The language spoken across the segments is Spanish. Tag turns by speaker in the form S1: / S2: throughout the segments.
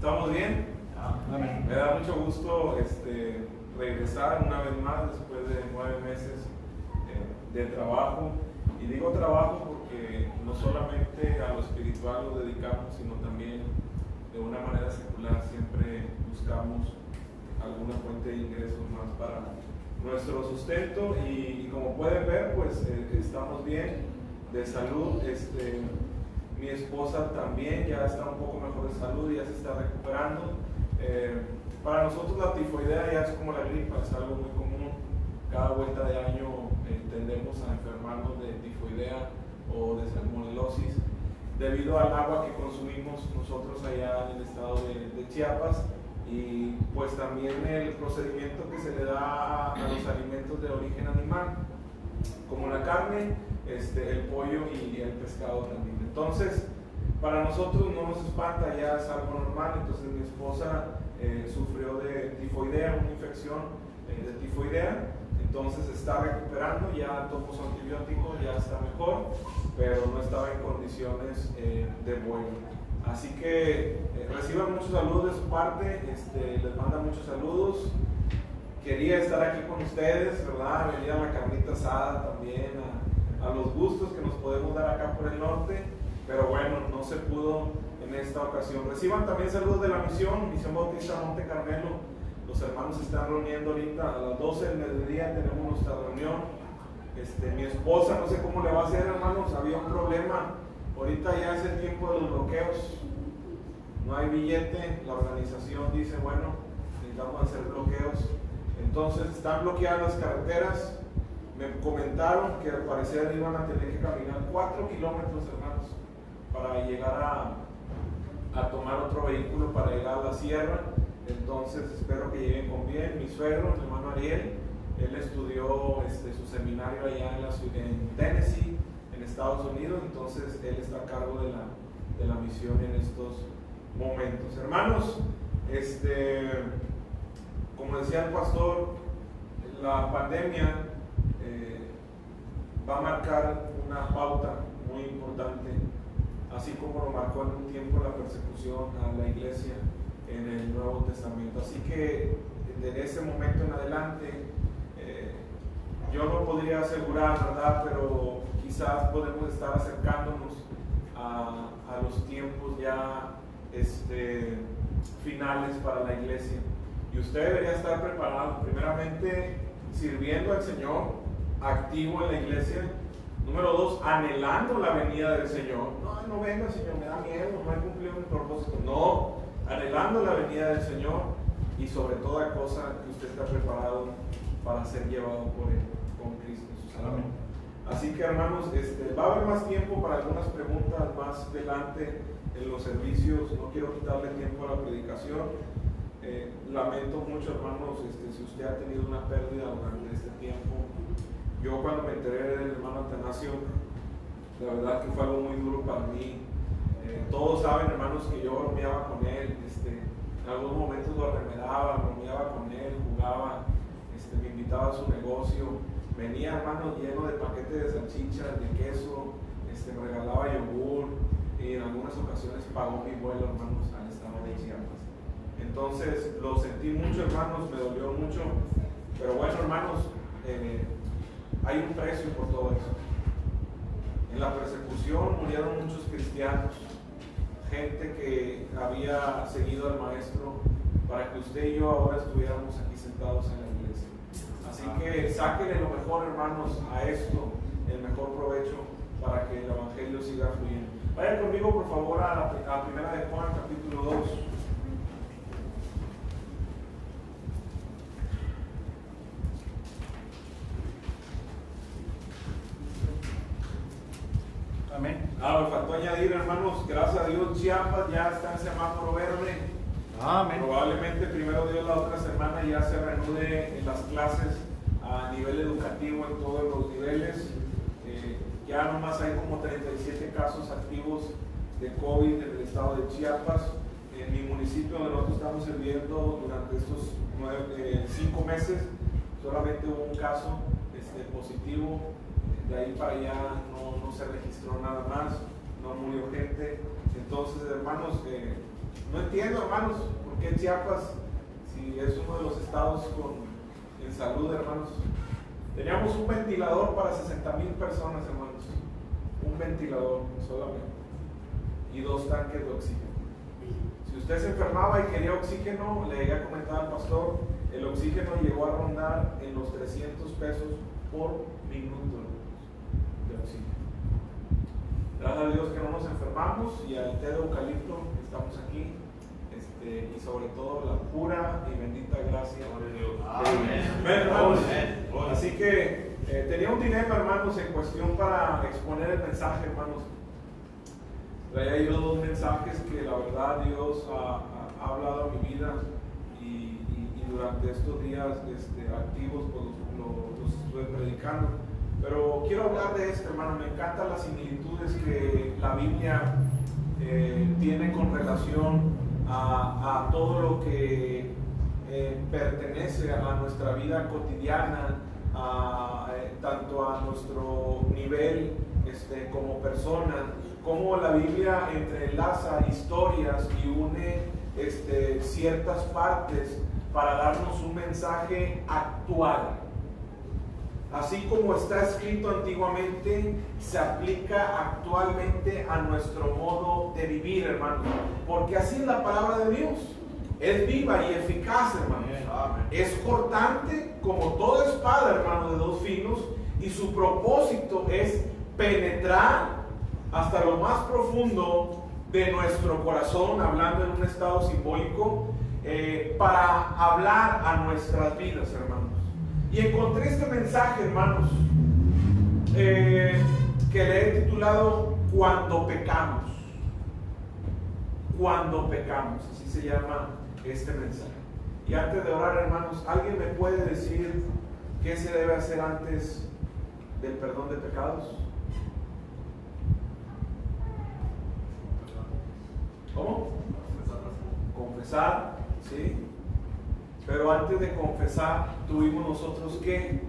S1: ¿Estamos bien?
S2: Amén.
S1: Me da mucho gusto regresar una vez más después de 9 meses de trabajo. Y digo trabajo porque no solamente a lo espiritual lo dedicamos, sino también de una manera secular siempre buscamos alguna fuente de ingresos más para nuestro sustento. Y como pueden ver, pues estamos bien de salud. Mi esposa también ya está un poco mejor de salud, ya se está recuperando. Para nosotros la tifoidea ya es como la gripa, es algo muy común. Cada vuelta de año tendemos a enfermarnos de tifoidea o de salmonelosis debido al agua que consumimos nosotros allá en el estado de Chiapas, y pues también el procedimiento que se le da a los alimentos de origen animal, como la carne, el pollo y el pescado también. Entonces, para nosotros no nos espanta, ya es algo normal. Entonces mi esposa sufrió de tifoidea, una infección de tifoidea, entonces está recuperando, ya tomó su antibiótico, ya está mejor, pero no estaba en condiciones de vuelo. Así que reciban muchos saludos de su parte, les manda muchos saludos. Quería estar aquí con ustedes, ¿verdad? Venir a la carnita asada también, a los gustos que nos podemos dar acá por el norte, pero bueno, no se pudo en esta ocasión. Reciban también saludos de la Misión Bautista Monte Carmelo. Los hermanos se están reuniendo ahorita a las 12 del mediodía, tenemos nuestra reunión. Mi esposa, no sé cómo le va a hacer, hermanos, había un problema. Ahorita ya es el tiempo de los bloqueos, no hay billete, la organización dice, bueno, necesitamos hacer bloqueos. Entonces están bloqueadas las carreteras. Me comentaron que al parecer iban a tener que caminar 4 kilómetros, hermanos, para llegar a tomar otro vehículo para llegar a la sierra. Entonces espero que lleguen con bien. Mi suegro, mi hermano Ariel, él estudió su seminario allá en Tennessee, en Estados Unidos. Entonces él está a cargo de la misión en estos momentos. Hermanos, como decía el pastor, la pandemia va a marcar una pauta muy importante, así como lo marcó en un tiempo la persecución a la iglesia en el Nuevo Testamento. Así que desde ese momento en adelante, yo no podría asegurar, ¿verdad? Pero quizás podemos estar acercándonos a los tiempos ya finales para la iglesia. Y usted debería estar preparado, primeramente sirviendo al Señor, activo en la iglesia. Número 2, anhelando la venida del Señor. No venga, Señor, me da miedo, no he cumplido mi propósito. No, anhelando la venida del Señor, y sobre toda cosa que usted está preparado para ser llevado por Él, con Cristo Jesús. Amén. Así que, hermanos, va a haber más tiempo para algunas preguntas más adelante en los servicios. No quiero quitarle tiempo a la predicación. Lamento mucho, hermanos, si usted ha tenido una pérdida durante este tiempo. Yo cuando me enteré del hermano Atanasio, la verdad que fue algo muy duro para mí. Todos saben, hermanos, que yo bromeaba con él. En algunos momentos lo remedaba, bromeaba con él, jugaba, me invitaba a su negocio. Venía, hermanos, lleno de paquetes de salchichas, de queso, me regalaba yogur, y en algunas ocasiones pagó mi vuelo, hermanos, al estado de Chiapas. Entonces lo sentí mucho, hermanos, me dolió mucho, pero bueno, hermanos, hay un precio por todo eso. En la persecución murieron muchos cristianos, gente que había seguido al Maestro para que usted y yo ahora estuviéramos aquí sentados en la iglesia. Así que sáquenle lo mejor, hermanos, a esto, el mejor provecho para que el Evangelio siga fluyendo. Vayan conmigo, por favor, a Primera de Juan, capítulo 2.
S2: Amén.
S1: Me faltó añadir, hermanos, gracias a Dios, Chiapas ya está en semáforo verde.
S2: Amén.
S1: Probablemente primero Dios la otra semana ya se reanude en las clases a nivel educativo en todos los niveles. Ya nomás hay como 37 casos activos de COVID en el estado de Chiapas. En mi municipio donde nosotros estamos sirviendo durante estos 5 meses, solamente hubo un caso positivo. De ahí para allá no se registró nada más, no murió gente. Entonces, hermanos, no entiendo, hermanos, por qué Chiapas, si es uno de los estados en salud, hermanos. Teníamos un ventilador para 60,000 personas, hermanos. Un ventilador solamente. Y 2 tanques de oxígeno. Si usted se enfermaba y quería oxígeno, le llegué a comentar al pastor, el oxígeno llegó a rondar en los 300 pesos por minuto de oxígeno. Gracias a Dios que no nos enfermamos y al té de eucalipto estamos aquí, y sobre todo la pura y bendita gracia de Dios. Amén. Así que tenía un dilema, hermanos, en cuestión para exponer el mensaje, hermanos. Traía yo 2 mensajes que la verdad Dios ha hablado a mi vida y durante estos días activos pues, los estuve predicando. Pero quiero hablar de esto, hermano. Me encantan las similitudes que la Biblia tiene con relación a todo lo que pertenece a nuestra vida cotidiana, tanto a nuestro nivel como persona, como la Biblia entrelaza historias y une ciertas partes para darnos un mensaje actual. Así como está escrito antiguamente, se aplica actualmente a nuestro modo de vivir, hermano. Porque así es la palabra de Dios. Es viva y eficaz, hermano. Es cortante como toda espada, hermano, de 2 filos. Y su propósito es penetrar hasta lo más profundo de nuestro corazón, hablando en un estado simbólico, para hablar a nuestras vidas, hermanos. Y encontré este mensaje, hermanos, que le he titulado Cuando pecamos. Cuando pecamos, así se llama este mensaje. Y antes de orar, hermanos, ¿alguien me puede decir qué se debe hacer antes del perdón de pecados? ¿Cómo? Confesar, ¿sí? Pero antes de confesar, tuvimos nosotros que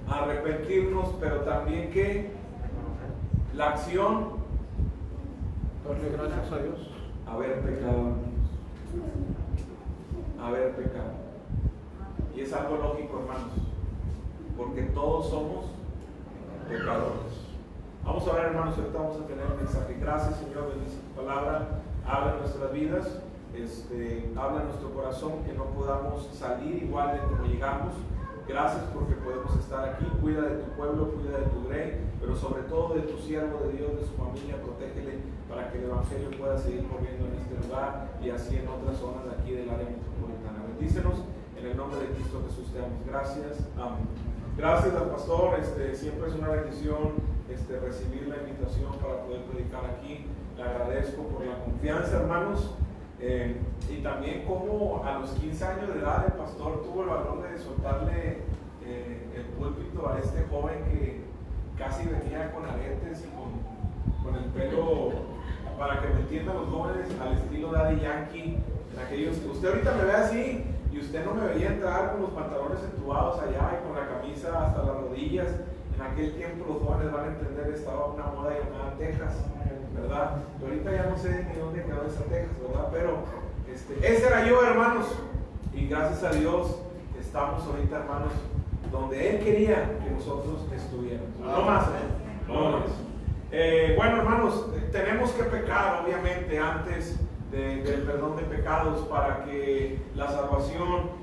S1: arrepentirnos, pero también que la acción,
S2: Darle gracias a Dios.
S1: haber pecado, haber pecado. Y es algo lógico, hermanos, porque todos somos pecadores. Vamos a ver, hermanos, ahorita vamos a tener un mensaje. Gracias, Señor, bendice tu palabra, habla en nuestras vidas. Habla en nuestro corazón, que no podamos salir igual de como llegamos. Gracias porque podemos estar aquí. Cuida de tu pueblo, cuida de tu grey, pero sobre todo de tu siervo de Dios, de su familia. Protégele para que el evangelio pueda seguir corriendo en este lugar y así en otras zonas de aquí del área metropolitana. Bendícenos en el nombre de Cristo Jesús. Te damos gracias. Amén. Gracias al pastor. Siempre es una bendición recibir la invitación para poder predicar aquí. Le agradezco por la confianza, hermanos. Y también como a los 15 años de edad el pastor tuvo el valor de soltarle el púlpito a este joven que casi venía con aretes y con el pelo, para que me entiendan los jóvenes, al estilo Daddy Yankee. Usted ahorita me ve así y usted no me veía entrar con los pantalones entubados allá y con la camisa hasta las rodillas. En aquel tiempo los jóvenes van a entender, estaba una moda llamada Texas, ¿verdad? Y ahorita ya no sé ni dónde quedó esa Texas, ¿verdad? Pero ese era yo, hermanos, y gracias a Dios estamos ahorita, hermanos, donde Él quería que nosotros estuviéramos. No más, no más. Bueno, hermanos, tenemos que pecar, obviamente, antes del perdón de pecados para que la salvación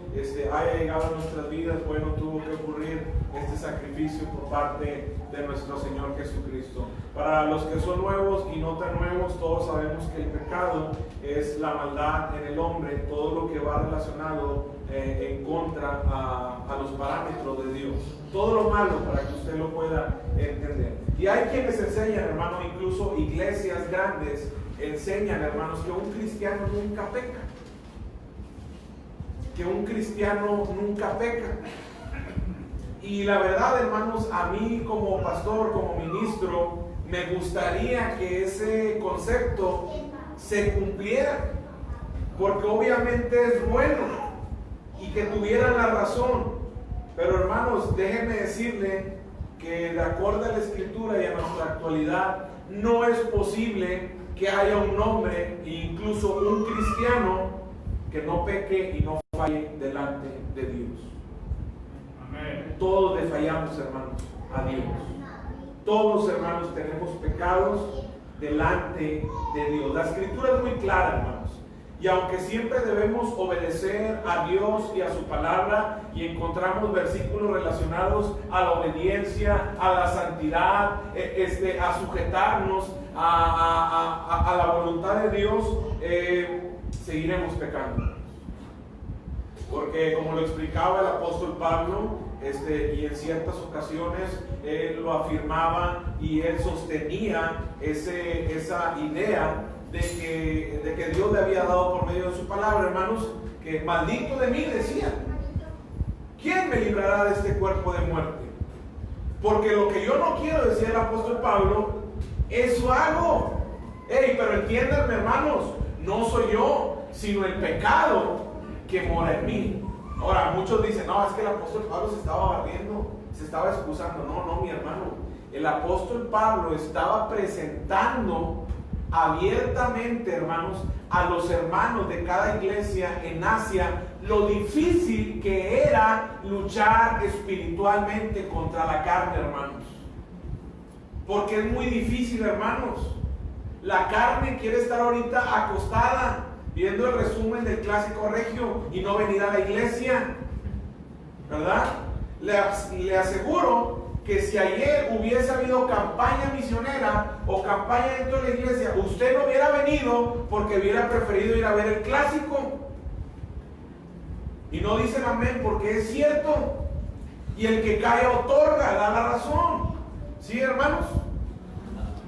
S1: haya llegado a nuestras vidas. Bueno, tuvo que ocurrir este sacrificio por parte de nuestro Señor Jesucristo. Para los que son nuevos y no tan nuevos, todos sabemos que el pecado es la maldad en el hombre, todo lo que va relacionado en contra a los parámetros de Dios, todo lo malo, para que usted lo pueda entender. Y hay quienes enseñan, hermano, incluso iglesias grandes enseñan, hermanos, que un cristiano nunca peca. Que un cristiano nunca peca. Y la verdad, hermanos, a mí como pastor, como ministro, me gustaría que ese concepto se cumpliera, porque obviamente es bueno y que tuvieran la razón. Pero hermanos, déjenme decirle que de acuerdo a la Escritura y a nuestra actualidad, no es posible que haya un hombre, incluso un cristiano, que no peque y no falle delante de Dios. Amén. Todos le fallamos, hermanos, a Dios. Todos, hermanos, tenemos pecados delante de Dios. La escritura es muy clara, hermanos. Y aunque siempre debemos obedecer a Dios y a su palabra, y encontramos versículos relacionados a la obediencia, a la santidad, a sujetarnos a la voluntad de Dios, seguiremos pecando. Porque como lo explicaba el apóstol Pablo, y en ciertas ocasiones él lo afirmaba y él sostenía esa idea de que Dios le había dado por medio de su palabra, hermanos, que maldito de mí, decía, ¿quién me librará de este cuerpo de muerte? Porque lo que yo no quiero, decía el apóstol Pablo, eso hago. Pero entiéndanme, hermanos, no soy yo, sino el pecado que mora en mí. Ahora, muchos dicen, no, es que el apóstol Pablo se estaba barriendo, se estaba excusando. No, mi hermano, el apóstol Pablo estaba presentando abiertamente, hermanos, a los hermanos de cada iglesia en Asia lo difícil que era luchar espiritualmente contra la carne, hermanos. Porque es muy difícil, hermanos. La carne quiere estar ahorita acostada viendo el resumen del clásico regio y no venir a la iglesia, ¿verdad? Le aseguro que si ayer hubiese habido campaña misionera o campaña dentro de la iglesia, usted no hubiera venido porque hubiera preferido ir a ver el clásico. Y no dicen amén porque es cierto. Y el que cae otorga, da la razón. ¿Sí, hermanos?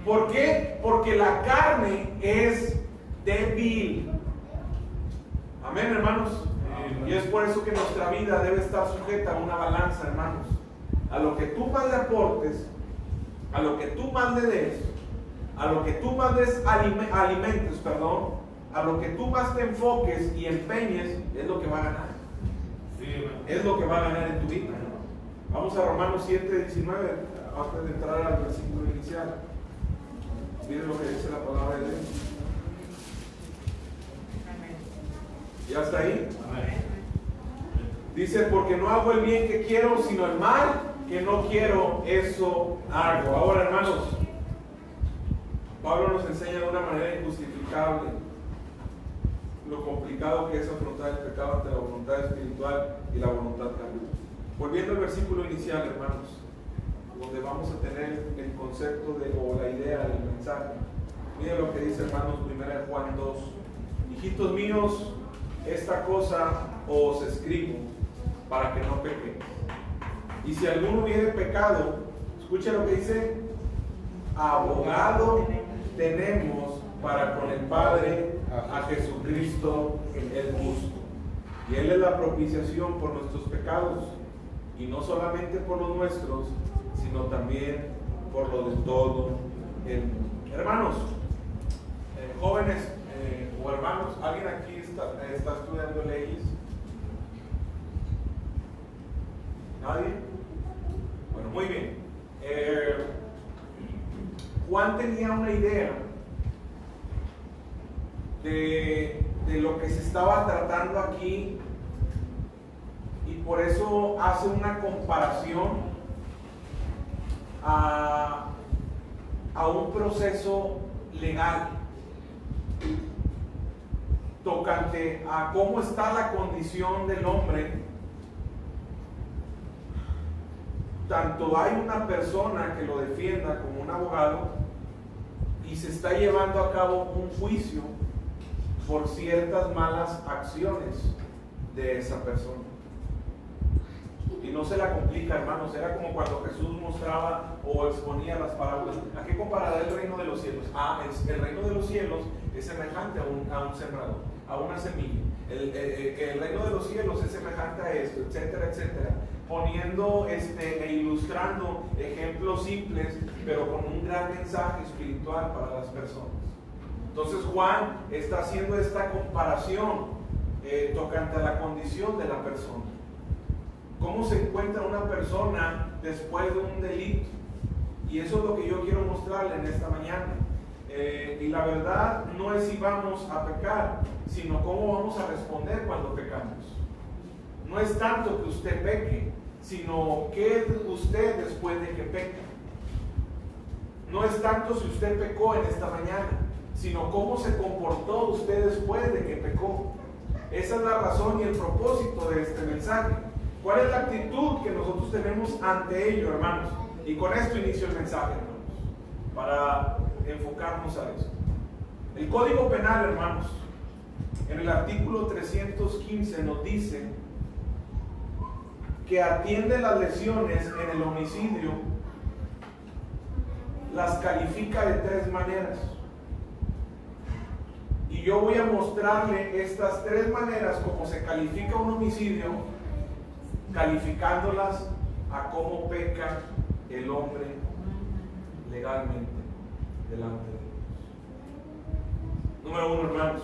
S1: ¿Por qué? Porque la carne es débil. Amén, hermanos. Y es por eso que nuestra vida debe estar sujeta a una balanza, hermanos. A lo que tú más le aportes, a lo que tú más le des, a lo que tú más alimentes, a lo que tú más te enfoques y empeñes, es lo que va a ganar. Sí, es lo que va a ganar en tu vida. Vamos a Romanos 7:19, antes de entrar al versículo inicial. Miren lo que dice la palabra de Dios. ¿Ya está ahí? Amén. Dice, porque no hago el bien que quiero, sino el mal que no quiero, eso hago. Ahora, hermanos, Pablo nos enseña de una manera injustificable lo complicado que es afrontar el pecado ante la voluntad espiritual y la voluntad carnal. Volviendo al versículo inicial, hermanos, donde vamos a tener el concepto o la idea del mensaje. Miren lo que dice, hermanos, 1 Juan 2. Hijitos míos, esta cosa os escribo para que no pequéis. Y si alguno hubiere pecado, escucha lo que dice, abogado tenemos para con el Padre a Jesucristo el justo. Y Él es la propiciación por nuestros pecados, y no solamente por los nuestros, sino también por los de todo el mundo. Hermanos, jóvenes o hermanos, ¿alguien aquí está estudiando leyes? ¿Nadie? Bueno, muy bien. Juan tenía una idea de lo que se estaba tratando aquí, y por eso hace una comparación a un proceso legal tocante a cómo está la condición del hombre. Tanto hay una persona que lo defienda como un abogado, y se está llevando a cabo un juicio por ciertas malas acciones de esa persona. Y no se la complica, hermanos. Era como cuando Jesús mostraba o exponía las parábolas. ¿A qué comparará el reino de los cielos? El reino de los cielos es semejante a un sembrador, a una semilla. El reino de los cielos es semejante a esto, etcétera, etcétera. Poniendo e ilustrando ejemplos simples, pero con un gran mensaje espiritual para las personas. Entonces Juan está haciendo esta comparación tocante a la condición de la persona. ¿Cómo se encuentra una persona después de un delito? Y eso es lo que yo quiero mostrarle en esta mañana. Y la verdad no es si vamos a pecar, sino cómo vamos a responder cuando pecamos. No es tanto que usted peque, sino qué es usted después de que peca. No es tanto si usted pecó en esta mañana, sino cómo se comportó usted después de que pecó. Esa es la razón y el propósito de este mensaje. ¿Cuál es la actitud que nosotros tenemos ante ello, hermanos? Y con esto inicio el mensaje, hermanos, para enfocarnos a esto. El Código Penal, hermanos, en el artículo 315 nos dice que atiende las lesiones en el homicidio, las califica de 3 maneras. Y yo voy a mostrarle estas 3 maneras como se califica un homicidio, calificándolas a cómo peca el hombre legalmente delante de Dios. Número 1, hermanos.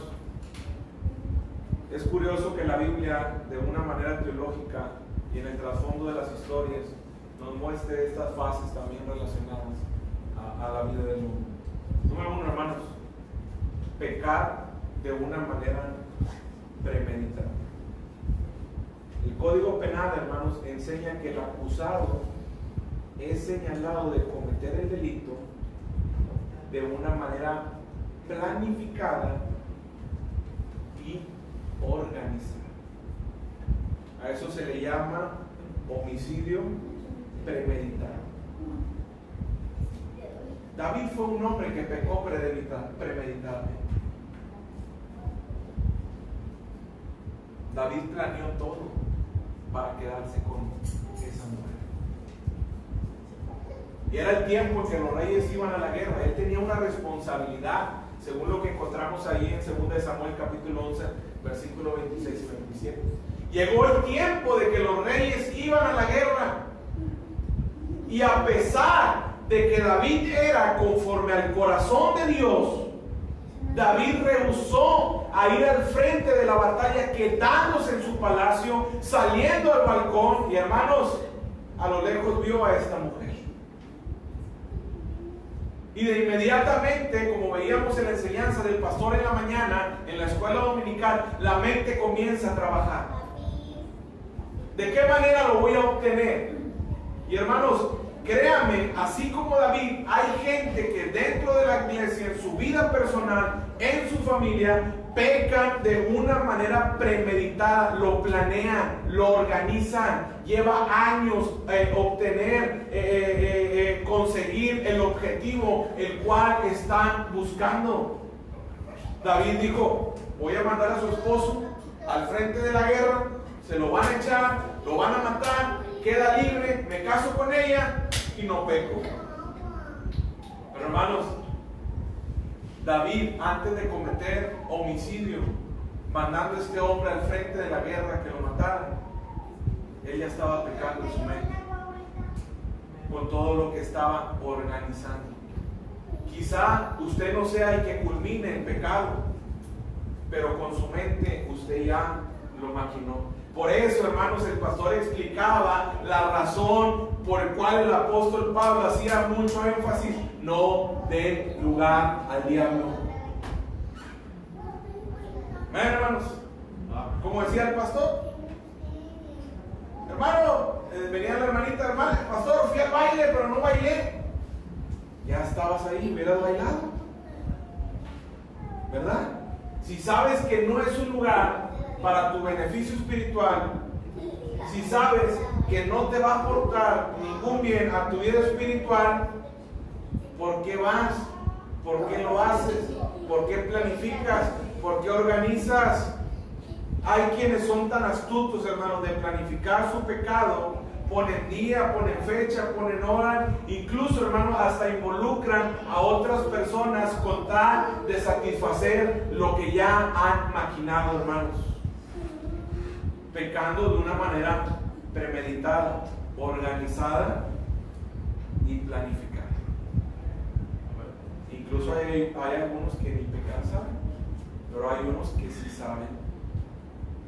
S1: Es curioso que la Biblia, de una manera teológica y en el trasfondo de las historias, nos muestre estas fases también relacionadas a la vida del hombre. Número 1, hermanos. Pecar de una manera premeditada. El Código Penal, hermanos, enseña que el acusado es señalado de cometer el delito de una manera planificada y organizada. A eso se le llama homicidio premeditado. David fue un hombre que pecó premeditadamente. David planeó todo para quedarse con esa mujer. Y era el tiempo en que los reyes iban a la guerra. Él tenía una responsabilidad, según lo que encontramos ahí en 2 Samuel capítulo 11, versículo 26 y 27. Llegó el tiempo de que los reyes iban a la guerra. Y a pesar de que David era conforme al corazón de Dios, David rehusó a ir al frente de la batalla, quedándose en su palacio, saliendo al balcón, y hermanos, a lo lejos vio a esta mujer. Y de inmediatamente, como veíamos en la enseñanza del pastor en la mañana, en la escuela dominical, la mente comienza a trabajar. ¿De qué manera lo voy a obtener? Y hermanos, créame, así como David, hay gente que dentro de la iglesia, en su vida personal, en su familia, pecan de una manera premeditada, lo planean, lo organizan, lleva años obtener, conseguir el objetivo el cual están buscando. David dijo: voy a mandar a su esposo al frente de la guerra, se lo van a echar, lo van a matar, queda libre, me caso con ella y no peco. Pero hermanos, David, antes de cometer homicidio, mandando a este hombre al frente de la guerra que lo matara, él ya estaba pecando en su mente con todo lo que estaba organizando. Quizá usted no sea el que culmine el pecado, pero con su mente usted ya lo maquinó. Por eso, hermanos, el pastor explicaba la razón por la cual el apóstol Pablo hacía mucho énfasis: no dé lugar al diablo. ¿Ven, hermanos? Como decía el pastor, hermano, venía la hermanita: hermano, pastor, fui al baile, pero no bailé. Ya estabas ahí, hubieras bailado, ¿verdad? Si sabes que no es un lugar para tu beneficio espiritual, si sabes que no te va a aportar ningún bien a tu vida espiritual, ¿por qué vas? ¿Por qué lo haces? ¿Por qué planificas? ¿Por qué organizas? Hay quienes son tan astutos, hermanos, de planificar su pecado. Ponen día, ponen fecha, ponen hora, incluso, hermanos, hasta involucran a otras personas con tal de satisfacer lo que ya han maquinado, hermanos. Pecando de una manera premeditada, organizada y planificada. Incluso hay algunos que ni pecar saben, pero hay unos que sí saben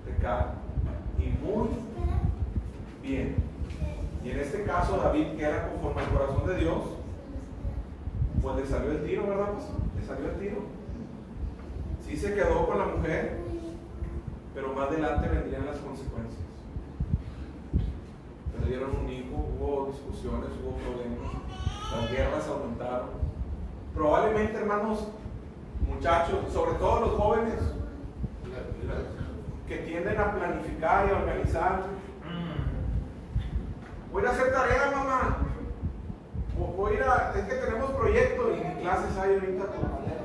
S1: pecar, y muy bien. Y en este caso, David, que era conforme al corazón de Dios, Pues le salió el tiro, ¿verdad, pastor? Le salió el tiro. Sí se quedó con la mujer, pero más adelante vendrían las consecuencias. Perdieron un hijo, hubo discusiones, hubo problemas, las guerras aumentaron. Probablemente, hermanos, muchachos, sobre todo los jóvenes, que tienden a planificar y a organizar. Voy a ir a hacer tarea, mamá. Voy a ir a, es que tenemos proyectos y ni clases hay ahorita por la manera.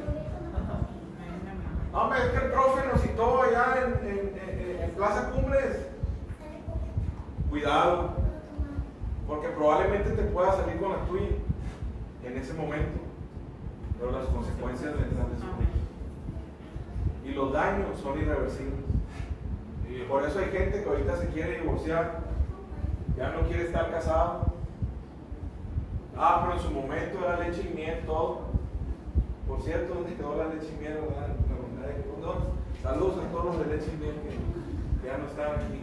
S1: No, es que el profe nos citó allá en Plaza Cumbres. Cuidado, porque probablemente te pueda salir con la tuya en ese momento, pero las consecuencias vendrán después. Y los daños son irreversibles. Y por eso hay gente que ahorita se quiere divorciar, ya no quiere estar casado. Pero en su momento era leche y miel, todo. Por cierto, ¿dónde quedó la leche y miel? Saludos a todos los de leche y miel que ya no están aquí.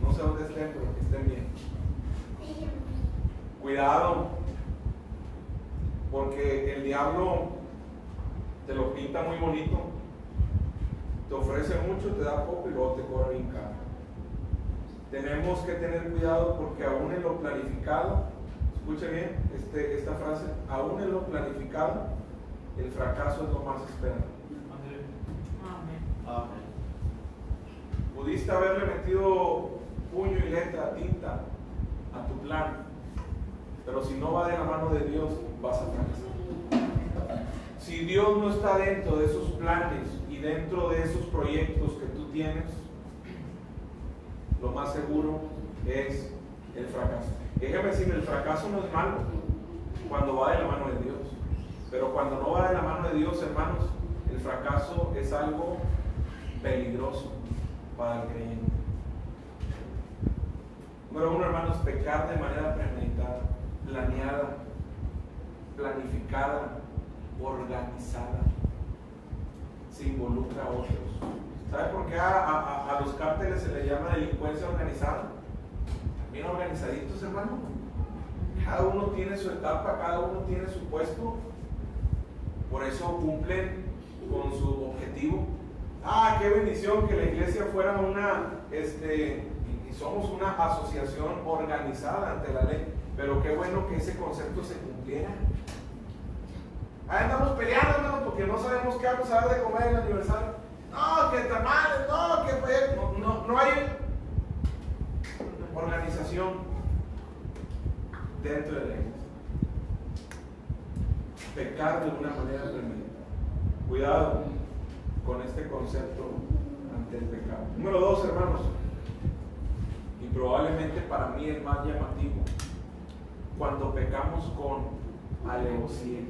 S1: No sé dónde estén, pero que estén bien. Cuidado, porque el diablo te lo pinta muy bonito, te ofrece mucho, te da poco y luego te cobra bien caro. Tenemos que tener cuidado porque aún en lo planificado, escuche bien esta frase, aún en lo planificado, el fracaso es lo más esperado.
S3: Amén.
S1: Pudiste haberle metido puño y letra, tinta a tu plan, pero si no va de la mano de Dios, vas a fracasar. Si Dios no está dentro de esos planes y dentro de esos proyectos que tú tienes, lo más seguro es el fracaso. Déjame decirle, el fracaso no es malo cuando va de la mano de Dios, pero cuando no va de la mano de Dios, hermanos, el fracaso es algo peligroso para el creyente. Número uno, hermanos, pecar de manera premeditada, planeada, planificada, organizada, se involucra a otros. ¿Sabe por qué a los cárteles se les llama delincuencia organizada? También organizaditos, hermano. Cada uno tiene su etapa, cada uno tiene su puesto. Por eso cumplen con su objetivo. Qué bendición que la iglesia fuera y somos una asociación organizada ante la ley. Pero qué bueno que ese concepto se cumpliera. Andamos peleando, hermano, porque no sabemos qué vamos a dar de comer en el aniversario. No, que tamales, no, que no hay organización dentro de la iglesia. Pecar de una manera tremenda. Cuidado con este concepto ante el pecado. Número 2, hermanos, y probablemente para mí el más llamativo, cuando pecamos con alevosía.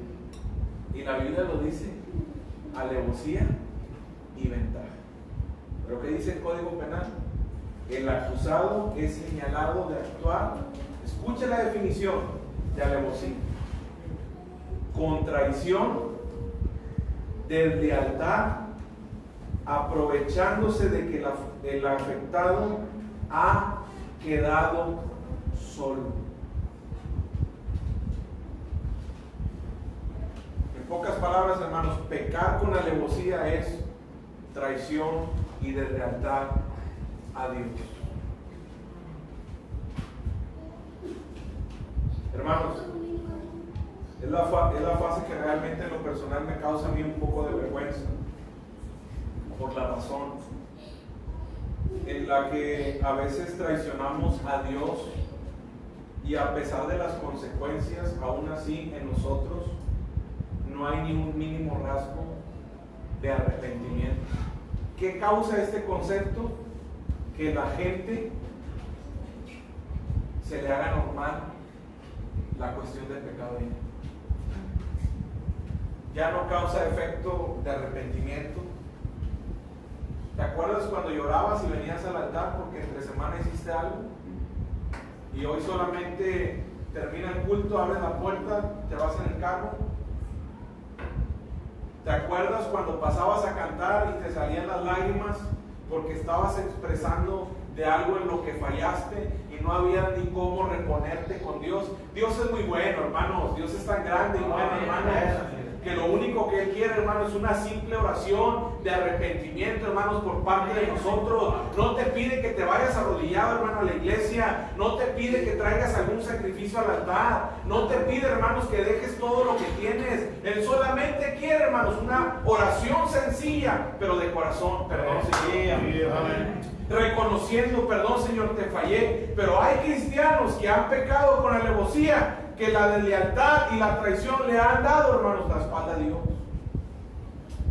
S1: Y la Biblia lo dice, alevosía y ventaja. ¿Pero qué dice el Código Penal? El acusado es señalado de actuar, escuche la definición de alevosía, con traición, deslealtad, aprovechándose de que el afectado ha quedado solo. En pocas palabras, hermanos, pecar con alevosía es traición y deslealtad a Dios. Hermanos, es la fase que realmente en lo personal me causa a mí un poco de vergüenza, por la razón en la que a veces traicionamos a Dios y a pesar de las consecuencias, aún así en nosotros no hay ni un mínimo rasgo de arrepentimiento. ¿Qué causa este concepto? Que la gente se le haga normal la cuestión del pecado. Ya no causa efecto de arrepentimiento. ¿Te acuerdas cuando llorabas y venías al altar porque entre semana hiciste algo? Y hoy solamente termina el culto, abres la puerta, te vas en el carro. ¿Te acuerdas cuando pasabas a cantar y te salían las lágrimas porque estabas expresando de algo en lo que fallaste y no había ni cómo reponerte con Dios. Dios es muy bueno, hermanos. Dios es tan grande y bueno, hermanos, que lo único que Él quiere, hermanos, es una simple oración de arrepentimiento, hermanos, por parte de nosotros. No te pide que te vayas arrodillado, hermano, a la iglesia. No te pide que traigas algún sacrificio al altar. No te pide, hermanos, que dejes todo lo que tienes. Él solamente quiere, hermanos, una oración sencilla, pero de corazón. Perdón, Señor. Reconociendo, perdón, Señor, te fallé. Pero hay cristianos que han pecado con alevosía, que la deslealtad y la traición le han dado, hermanos, la espalda a Dios.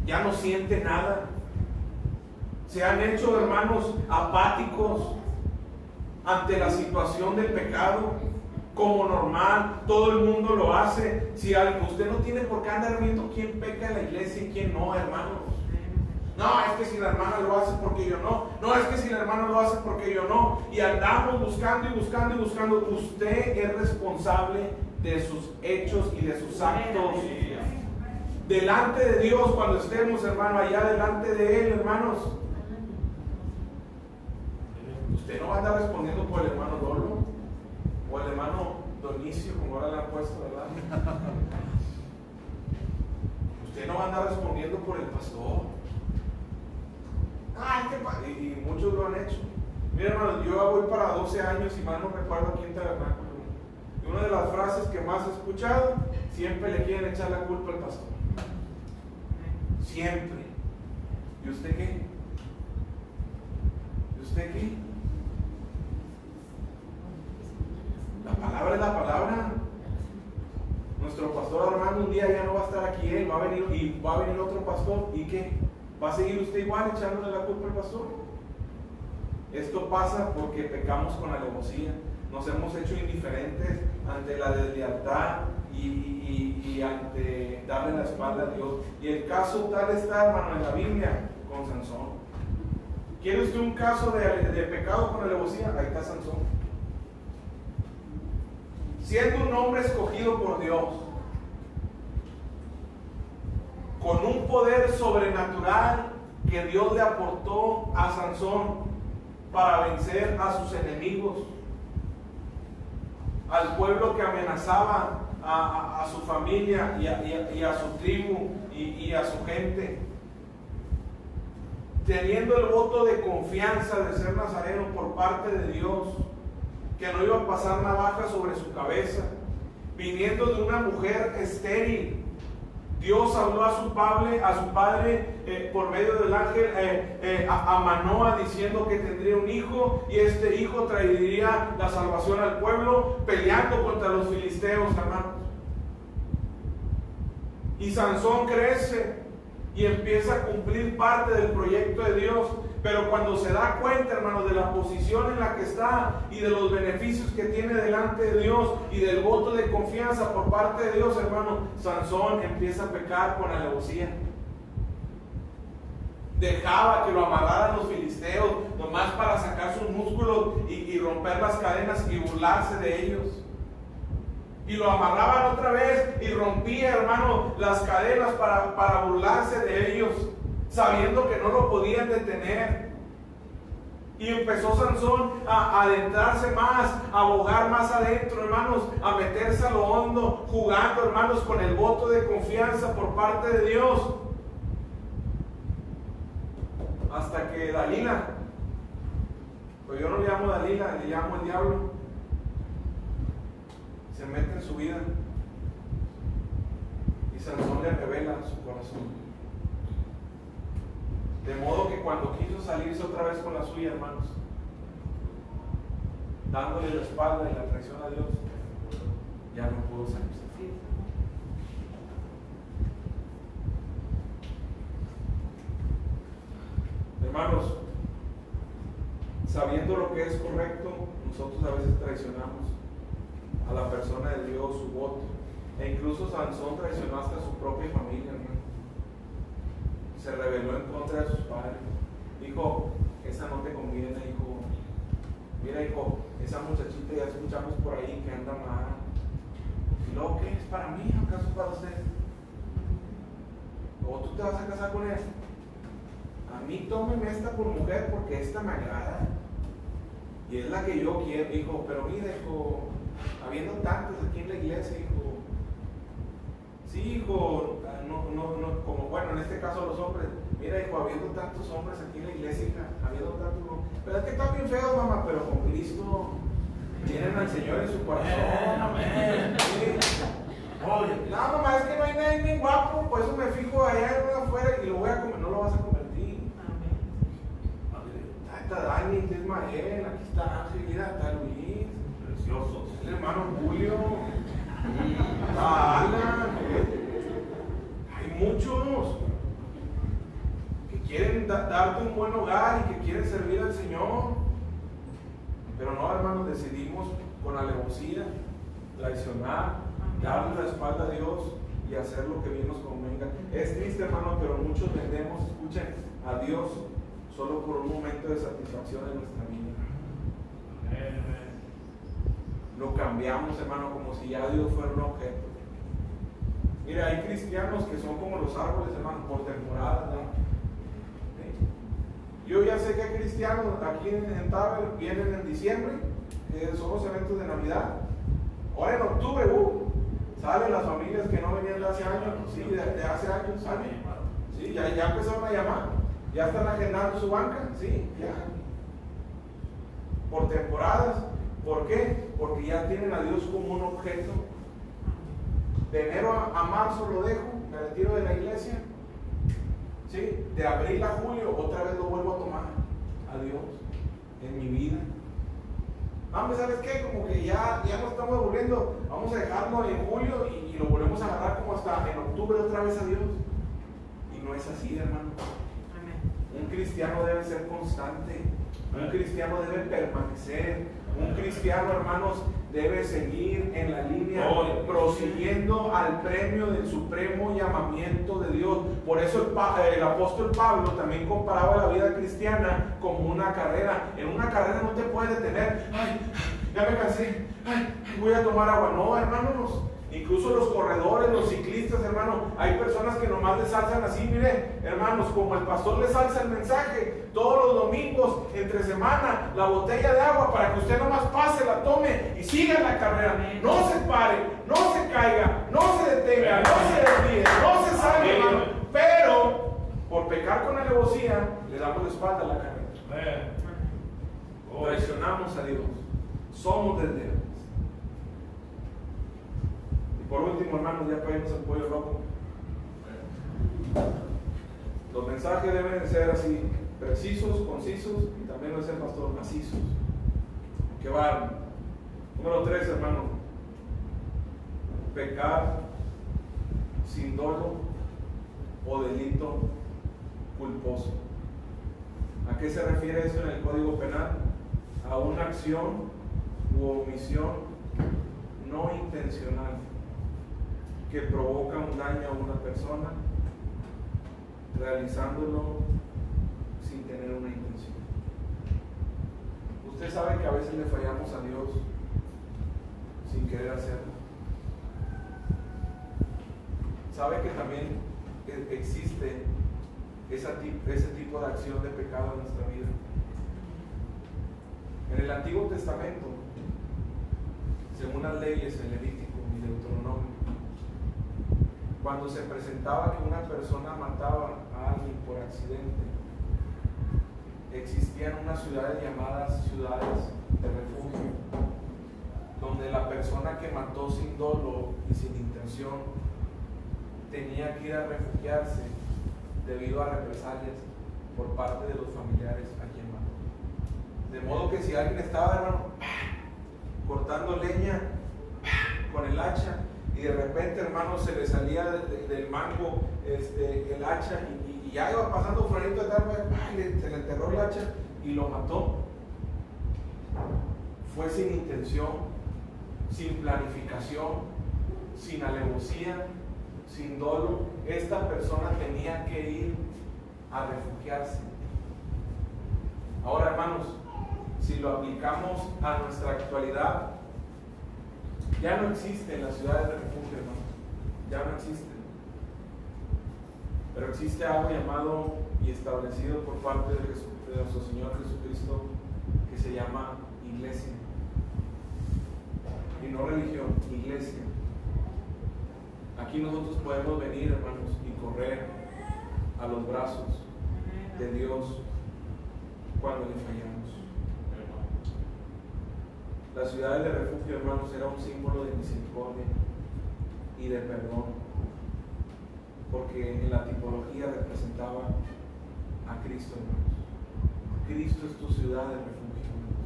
S1: Ya no siente nada. Se han hecho, hermanos, apáticos ante la situación del pecado, como normal. Todo el mundo lo hace. Si usted no tiene por qué andar viendo quién peca en la iglesia y quién no, hermanos. No, es que si la hermana lo hace, porque yo no. No, es que si la hermana lo hace, porque yo no. Y andamos buscando y buscando y buscando. Usted es responsable de sus hechos y de sus actos. Delante de Dios, cuando estemos, hermano, allá delante de Él, hermanos. Usted no va a andar respondiendo por el hermano Dolo o el hermano Donicio, como ahora le han puesto, ¿verdad? Usted no va a andar respondiendo por el pastor. Ay, y muchos lo han hecho. Miren, hermanos, yo voy para 12 años y más no recuerdo aquí en Tabernáculo. Y una de las frases que más he escuchado, siempre le quieren echar la culpa al pastor. Siempre. ¿Y usted qué? ¿Y usted qué? La palabra es la palabra. Nuestro pastor Armando un día ya no va a estar aquí, él va a venir y va a venir otro pastor. ¿Y qué? ¿Va a seguir usted igual echándole la culpa al pastor? Esto pasa porque pecamos con alevosía. Nos hemos hecho indiferentes ante la deslealtad y ante darle la espalda a Dios. Y el caso tal está, hermano, en la Biblia con Sansón. ¿Quiere usted un caso de pecado con alevosía? Ahí está Sansón. Siendo un hombre escogido por Dios, con un poder sobrenatural que Dios le aportó a Sansón para vencer a sus enemigos, al pueblo que amenazaba a su familia y a su tribu y a su gente, teniendo el voto de confianza de ser nazareno por parte de Dios, que no iba a pasar navaja sobre su cabeza, viniendo de una mujer estéril. Dios habló a su padre por medio del ángel a Manoa, diciendo que tendría un hijo y este hijo traería la salvación al pueblo, peleando contra los filisteos, hermanos. Y Sansón crece y empieza a cumplir parte del proyecto de Dios, pero cuando se da cuenta, hermano, de la posición en la que está y de los beneficios que tiene delante de Dios y del voto de confianza por parte de Dios, hermano, Sansón empieza a pecar con alevosía. Dejaba que lo amarraran los filisteos nomás para sacar sus músculos y romper las cadenas y burlarse de ellos. Y lo amarraban otra vez y rompía, hermano, las cadenas para burlarse de ellos, sabiendo que no lo podían detener. Y empezó Sansón a adentrarse más, a bogar más adentro, hermanos, a meterse a lo hondo, jugando, hermanos, con el voto de confianza por parte de Dios. Hasta que Dalila, pues yo no le llamo Dalila, le llamo el diablo, se mete en su vida y Sansón le revela su corazón. De modo que cuando quiso salirse otra vez con la suya, hermanos, dándole la espalda y la traición a Dios, ya no pudo salirse. Hermanos, sabiendo lo que es correcto, nosotros a veces traicionamos a la persona de Dios, su voto. E incluso Sansón traicionó hasta a su propia familia, hermano. Se rebeló en contra de sus padres. Dijo, esa no te conviene, hijo. Mira, hijo, esa muchachita ya escuchamos por ahí que anda mal. ¿Y luego qué? ¿Es para mí o acaso para usted? ¿O tú te vas a casar con él? A mí tómeme esta por mujer porque esta me agrada. Y es la que yo quiero, hijo. Pero mira, hijo, habiendo tantos aquí en la iglesia, hijo. Sí, hijo, no, como bueno, en este caso los hombres. Mira, hijo, habiendo tantos hombres aquí en la iglesia, hija, habiendo tantos. Pero es que están bien feos, mamá, pero con Cristo tienen al Señor en su corazón.
S2: Amén.
S1: Sí. Oye, no, mamá, es que no hay nadie bien guapo, por eso me fijo allá en afuera y lo voy a comer. No lo vas a convertir. Está Dani, está Ismael, aquí está Ángel, mira, está Luis, preciosos. El hermano Julio, está Alan. Hay muchos que quieren darte un buen hogar y que quieren servir al Señor. Pero no, hermanos, decidimos con alevosía traicionar, darle la espalda a Dios y hacer lo que bien nos convenga. Es triste, hermano, pero muchos vendemos, escuchen, a Dios solo por un momento de satisfacción en nuestra vida. Lo cambiamos, hermano, como si ya Dios fuera un objeto. Mira, hay cristianos que son como los árboles, hermano, por temporada, ¿no? Yo ya sé que hay cristianos aquí en Taber, vienen en diciembre, que son los eventos de Navidad. Ahora en octubre, salen las familias que no venían de hace años, sí, de hace años, salen. Sí, ya empezaron a llamar, ya están agendando su banca, sí, ya. Por temporadas. ¿Por qué? Porque ya tienen a Dios como un objeto. De enero a marzo lo dejo, me retiro de la iglesia. ¿Sí? De abril a julio otra vez lo vuelvo a tomar a Dios en mi vida. Vamos, ¿sabes qué? Como que ya nos estamos aburriendo, vamos a dejarlo en julio y lo volvemos a agarrar como hasta en octubre otra vez a Dios. Y no es así, hermano. Amén. Un cristiano debe ser constante, un cristiano debe permanecer, un cristiano, hermanos, debe seguir en la línea, prosiguiendo al premio del supremo llamamiento de Dios. Por eso el apóstol Pablo también comparaba la vida cristiana como una carrera. En una carrera no te puedes detener. Ay, ya me cansé. Ay, voy a tomar agua. No, hermanos. Incluso los corredores, los ciclistas, hermano, hay personas que nomás les alzan así, mire, hermanos, como el pastor les alza el mensaje, todos los domingos, entre semana, la botella de agua para que usted nomás pase, la tome y siga la carrera. No se pare, no se caiga, no se detenga, no se desvíe, no se salga, hermano. Pero, por pecar con alevosía, le damos la espalda a la carrera. Traicionamos a Dios. Somos desleales. Por último, hermanos, ya para irnos al pollo rojo. Los mensajes deben de ser así, precisos, concisos y también deben ser, pastor, macizos. Que van. Número 3, hermano. Pecar sin dolo o delito culposo. ¿A qué se refiere esto en el Código Penal? A una acción u omisión no intencional que provoca un daño a una persona, realizándolo sin tener una intención. Usted sabe que a veces le fallamos a Dios sin querer hacerlo. Sabe que también existe ese tipo de acción de pecado en nuestra vida. En el Antiguo Testamento, según las leyes en Levítico y Deuteronomio, cuando se presentaba que una persona mataba a alguien por accidente, existían unas ciudades llamadas ciudades de refugio, donde la persona que mató sin dolo y sin intención tenía que ir a refugiarse debido a represalias por parte de los familiares a quien mató. De modo que si alguien estaba, hermano, cortando leña con el hacha, y de repente, hermano, se le salía del mango el hacha y ya iba pasando fulanito de tal, se le enterró el hacha y lo mató. Fue sin intención, sin planificación, sin alevosía, sin dolo. Esta persona tenía que ir a refugiarse. Ahora, hermanos, si lo aplicamos a nuestra actualidad, ya no existen las ciudades de refugio, hermanos. Ya no existen. Pero existe algo llamado y establecido por parte de nuestro Señor Jesucristo que se llama iglesia. Y no religión, iglesia. Aquí nosotros podemos venir, hermanos, y correr a los brazos de Dios cuando le fallamos. Las ciudades de refugio, hermanos, era un símbolo de misericordia y de perdón, porque en la tipología representaba a Cristo, hermanos. Cristo es tu ciudad de refugio, hermanos.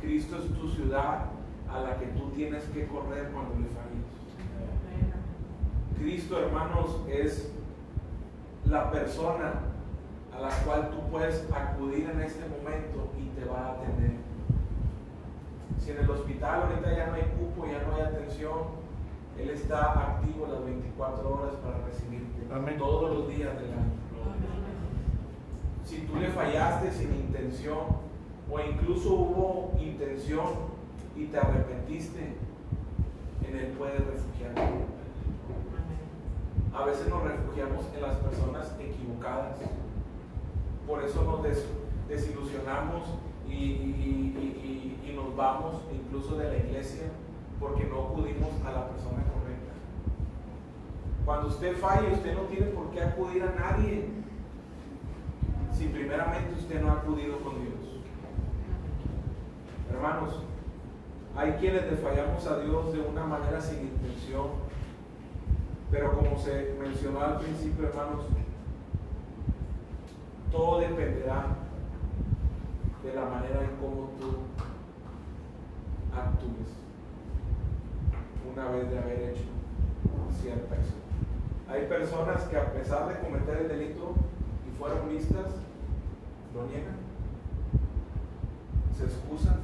S1: Cristo es tu ciudad a la que tú tienes que correr cuando le falles. Cristo, hermanos, es la persona a la cual tú puedes acudir en este momento y te va a atender. Si en el hospital ahorita ya no hay cupo, ya no hay atención, Él está activo las 24 horas para recibirte. Amén. Todos los días del año. Si tú le fallaste sin intención, o incluso hubo intención y te arrepentiste, en Él puedes refugiarte. A veces nos refugiamos en las personas equivocadas. Por eso nos desilusionamos y nos vamos incluso de la iglesia, porque no acudimos a la persona correcta. Cuando usted falle, usted no tiene por qué acudir a nadie si primeramente usted no ha acudido con Dios. Hermanos, hay quienes le fallamos a Dios de una manera sin intención, pero como se mencionó al principio, hermanos, todo dependerá de la manera en cómo tú actúes una vez de haber hecho cierta acción. Hay personas que a pesar de cometer el delito y fueron vistas, lo niegan, se excusan,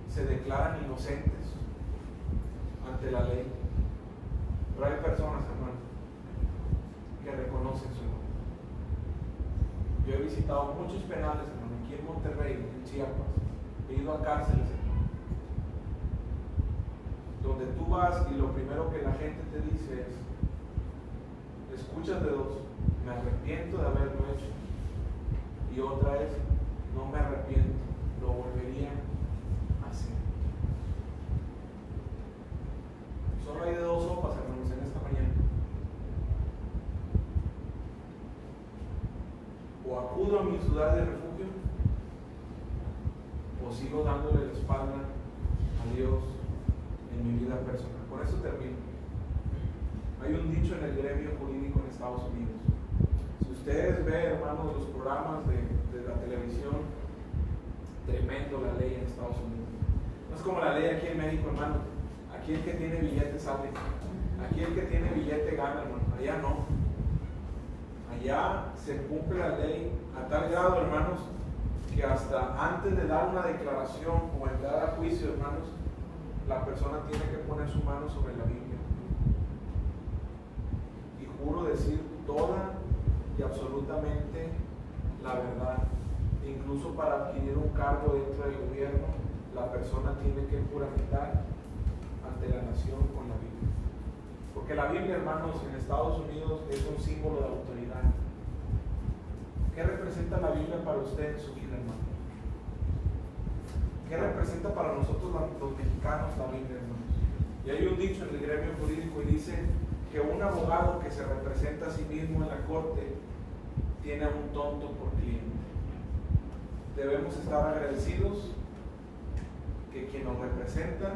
S1: se declaran inocentes ante la ley. Pero hay personas, hermanos, que reconocen su error. Yo he visitado muchos penales, hermano, aquí en Monterrey, en Chiapas. He ido a cárceles, hermano, donde tú vas y lo primero que la gente te dice es: escuchas de dos, me arrepiento de haberlo hecho, y otra es: no me arrepiento, lo volvería a hacer. Solo hay de dos sopas, hermanos, en esta mañana. O acudo a mi ciudad de refugio, o sigo dándole la espalda a Dios en mi vida personal. Con eso termino. Hay un dicho en el gremio jurídico en Estados Unidos. Si ustedes ven, hermanos, los programas de la televisión, tremendo la ley en Estados Unidos. No es como la ley aquí en México, hermano. Aquí el que tiene billete sale. Aquí el que tiene billete gana, hermano. Allá no. Allá se cumple la ley a tal grado, hermanos, que hasta antes de dar una declaración o entrar a juicio, hermanos, la persona tiene que poner su mano sobre la Biblia y juro decir toda y absolutamente la verdad. Incluso para adquirir un cargo dentro del gobierno, la persona tiene que juramentar ante la nación con la Biblia. Porque la Biblia, hermanos, en Estados Unidos es un símbolo de autoridad. ¿Qué representa la Biblia para usted en su vida, hermano? ¿Qué representa para nosotros los mexicanos la Biblia, hermanos? Y hay un dicho en el gremio jurídico y dice que un abogado que se representa a sí mismo en la corte tiene a un tonto por cliente. Debemos estar agradecidos que quien nos representa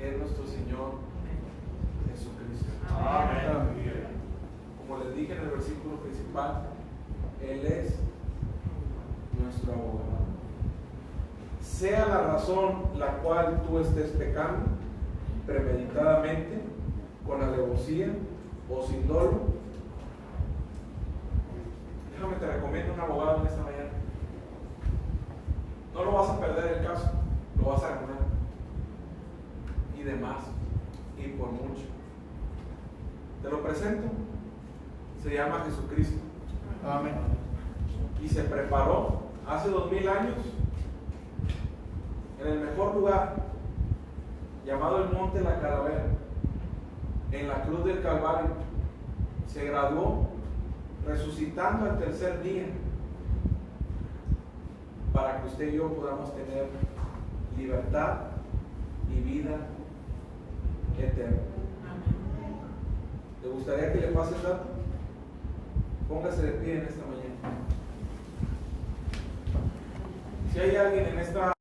S1: es nuestro Señor Jesucristo. Amén. Como les dije en el versículo principal, Él es nuestro abogado. Sea la razón la cual tú estés pecando, premeditadamente, con alevosía o sin dolo, déjame te recomiendo un abogado en esta mañana. No lo vas a perder el caso, lo vas a ganar. Y demás, y por mucho. Te lo presento. Se llama Jesucristo.
S2: Amén.
S1: Y se preparó hace 2000 años en el mejor lugar, llamado el Monte de la Calavera, en la cruz del Calvario. Se graduó resucitando al tercer día. para que usted y yo podamos tener libertad y vida eterna. ¿Le gustaría que le pase el dato? Póngase de pie en esta mañana. Si hay alguien en esta